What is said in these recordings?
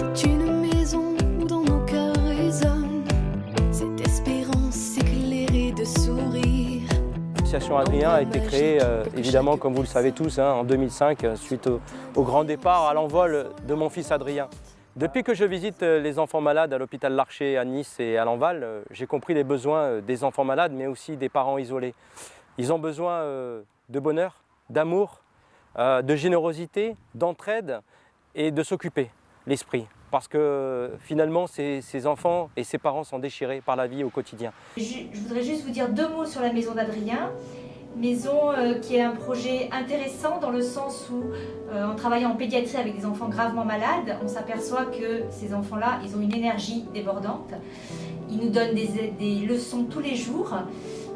C'est une maison où dans nos cœurs résonne cette espérance éclairée de sourire. L'association Adrien a été créée, évidemment, comme vous le savez tous, en 2005, suite au grand départ, à l'envol de mon fils Adrien. Depuis que je visite les enfants malades à l'hôpital Larcher à Nice et à Lanval, j'ai compris les besoins des enfants malades, mais aussi des parents isolés. Ils ont besoin de bonheur, d'amour, de générosité, d'entraide et de s'occuper l'esprit. Parce que finalement, ces enfants et ces parents sont déchirés par la vie au quotidien. Je voudrais juste vous dire 2 mots sur la maison d'Adrien. Maison qui est un projet intéressant dans le sens où, en travaillant en pédiatrie avec des enfants gravement malades, on s'aperçoit que ces enfants-là, ils ont une énergie débordante. Ils nous donnent des leçons tous les jours.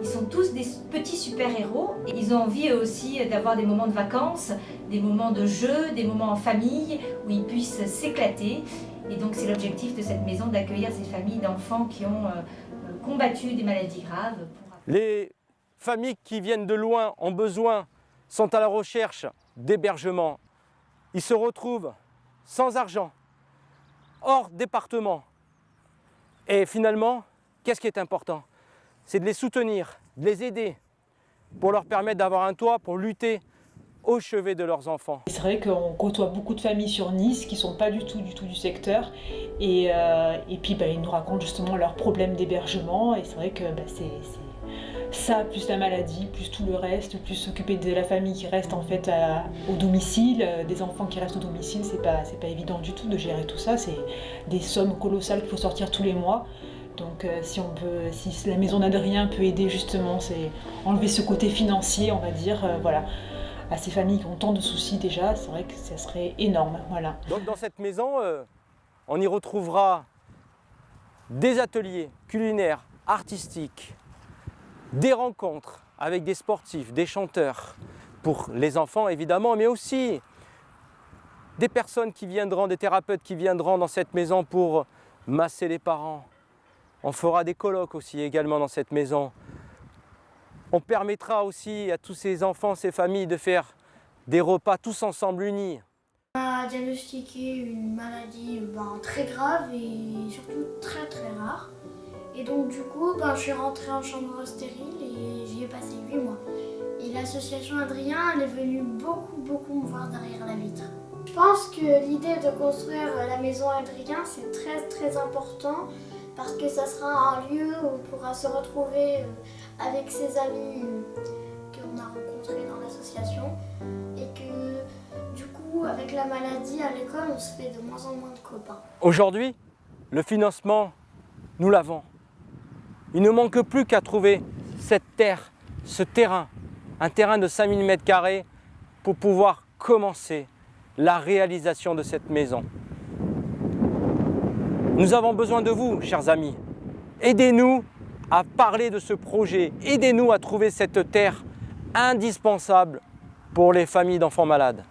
Ils sont tous des petits super-héros. Ils ont envie eux aussi d'avoir des moments de vacances, des moments de jeu, des moments en famille où ils puissent s'éclater. Et donc c'est l'objectif de cette maison d'accueillir ces familles d'enfants qui ont combattu des maladies graves. Les familles qui viennent de loin, ont besoin, sont à la recherche d'hébergement. Ils se retrouvent sans argent, hors département. Et finalement, qu'est-ce qui est important? C'est de les soutenir, de les aider, pour leur permettre d'avoir un toit, pour lutter au chevet de leurs enfants. C'est vrai qu'on côtoie beaucoup de familles sur Nice qui ne sont pas du tout du secteur. Et puis ils nous racontent justement leurs problèmes d'hébergement. Et c'est vrai que c'est ça, plus la maladie, plus tout le reste, plus s'occuper de la famille qui reste en fait au domicile, des enfants qui restent au domicile, c'est pas évident du tout de gérer tout ça. C'est des sommes colossales qu'il faut sortir tous les mois. Donc si la maison d'Adrien peut aider justement, c'est enlever ce côté financier, on va dire, voilà, à ces familles qui ont tant de soucis déjà, c'est vrai que ça serait énorme, voilà. Donc dans cette maison, on y retrouvera des ateliers culinaires, artistiques, des rencontres avec des sportifs, des chanteurs, pour les enfants évidemment, mais aussi des personnes qui viendront, des thérapeutes qui viendront dans cette maison pour masser les parents. On fera des colloques aussi également dans cette maison. On permettra aussi à tous ces enfants, ces familles de faire des repas tous ensemble unis. On a diagnostiqué une maladie très grave et surtout très très rare. Et donc du coup, je suis rentrée en chambre stérile et j'y ai passé 8 mois. Et l'association Adrien, elle est venue beaucoup me voir derrière la vitre. Je pense que l'idée de construire la maison Adrien, c'est très important parce que ça sera un lieu où on pourra se retrouver avec ses amis qu'on a rencontrés dans l'association. Et que du coup, avec la maladie à l'école, on se fait de moins en moins de copains. Aujourd'hui, le financement, nous l'avons. Il ne manque plus qu'à trouver cette terre, ce terrain, un terrain de 5000 m² pour pouvoir commencer la réalisation de cette maison. Nous avons besoin de vous, chers amis. Aidez-nous à parler de ce projet. Aidez-nous à trouver cette terre indispensable pour les familles d'enfants malades.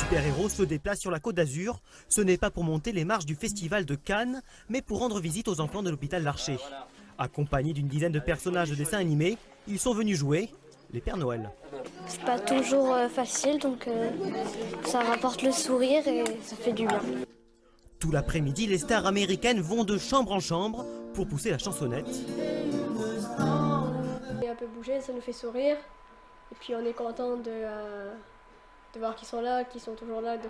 super-héros se déplacent sur la Côte d'Azur. Ce n'est pas pour monter les marches du festival de Cannes, mais pour rendre visite aux enfants de l'hôpital Larcher. Accompagnés d'une dizaine de personnages de dessins animés, ils sont venus jouer les Pères Noël. C'est pas toujours facile, donc ça rapporte le sourire et ça fait du bien. Tout l'après-midi, les stars américaines vont de chambre en chambre pour pousser la chansonnette. Et un peu bouger, ça nous fait sourire. Et puis on est content de voir qu'ils sont là, qu'ils sont toujours là, de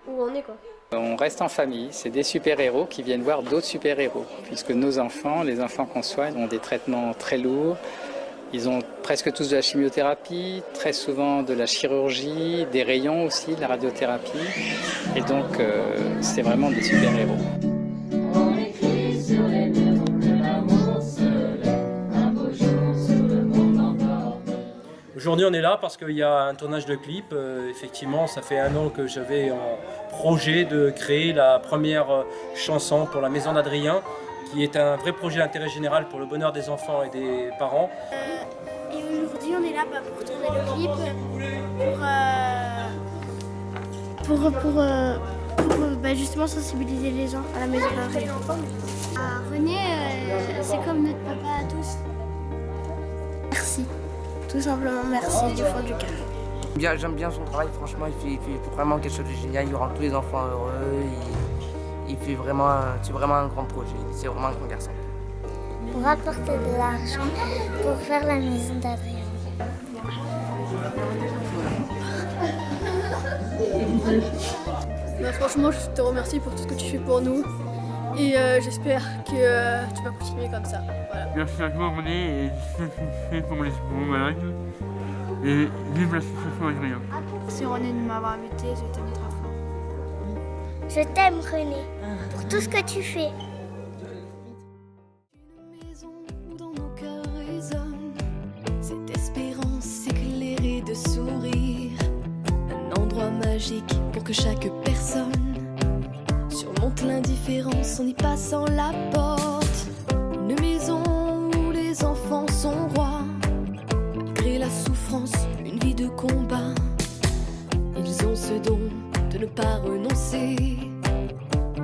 où on est, quoi. On reste en famille, c'est des super-héros qui viennent voir d'autres super-héros. Puisque nos enfants, les enfants qu'on soigne, ont des traitements très lourds. Ils ont presque tous de la chimiothérapie, très souvent de la chirurgie, des rayons aussi, de la radiothérapie. Et donc, c'est vraiment des super-héros. On écrit sur les murs que l'amour se lève, un beau jour sur le monde encore. Aujourd'hui, on est là parce qu'il y a un tournage de clip. Effectivement, ça fait 1 an que j'avais en projet de créer la première chanson pour la Maison d'Adrien, qui est un vrai projet d'intérêt général pour le bonheur des enfants et des parents. Et aujourd'hui, on est là pour tourner le clip, pour justement sensibiliser les gens à la Maison d'Adrien. René, c'est comme notre papa à tous. Merci. Tout simplement merci du fond du cœur. J'aime bien son travail, franchement, il fait vraiment quelque chose de génial, il rend tous les enfants heureux, c'est vraiment un grand projet, c'est vraiment un grand garçon. Pour apporter de l'argent pour faire la Maison d'Adrien. Franchement, je te remercie pour tout ce que tu fais pour nous. Et j'espère que tu vas continuer comme ça. Voilà. Merci à toi René et c'est pour les malades. Et vive l'association Adrien. Merci René de m'avoir invité, je t'aime très fort. Je t'aime René, pour tout ce que tu fais. Une maison où dans nos cœurs résonne cette espérance éclairée de sourire. Un endroit magique pour que chaque personne surmonte l'indifférence en y passant la porte. Une maison où les enfants sont rois. Malgré la souffrance, une vie de combat. Ils ont ce don de ne pas renoncer.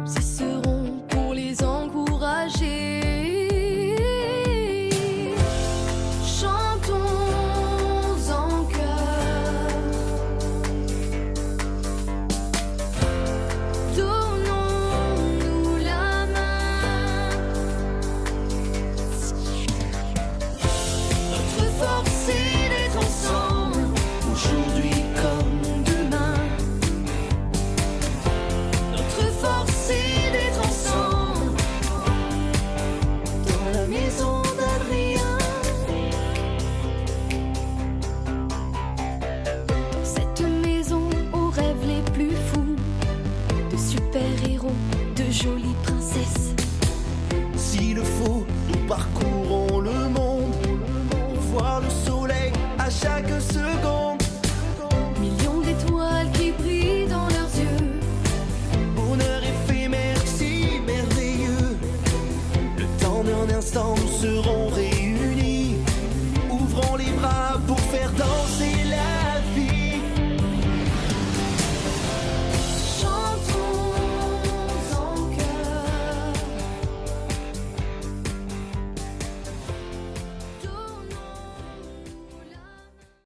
Ils seront pour les encourager. Chantons en chœur. Donnons-nous la main. Notre force est d'être ensemble, aujourd'hui comme demain. Notre force est d'être ensemble dans la Maison d'Adrien. Dans cette maison aux rêves les plus fous, de super-héros, de jolies princesses. S'il le faut, nous parcourons le monde pour voir le soleil à chaque seconde.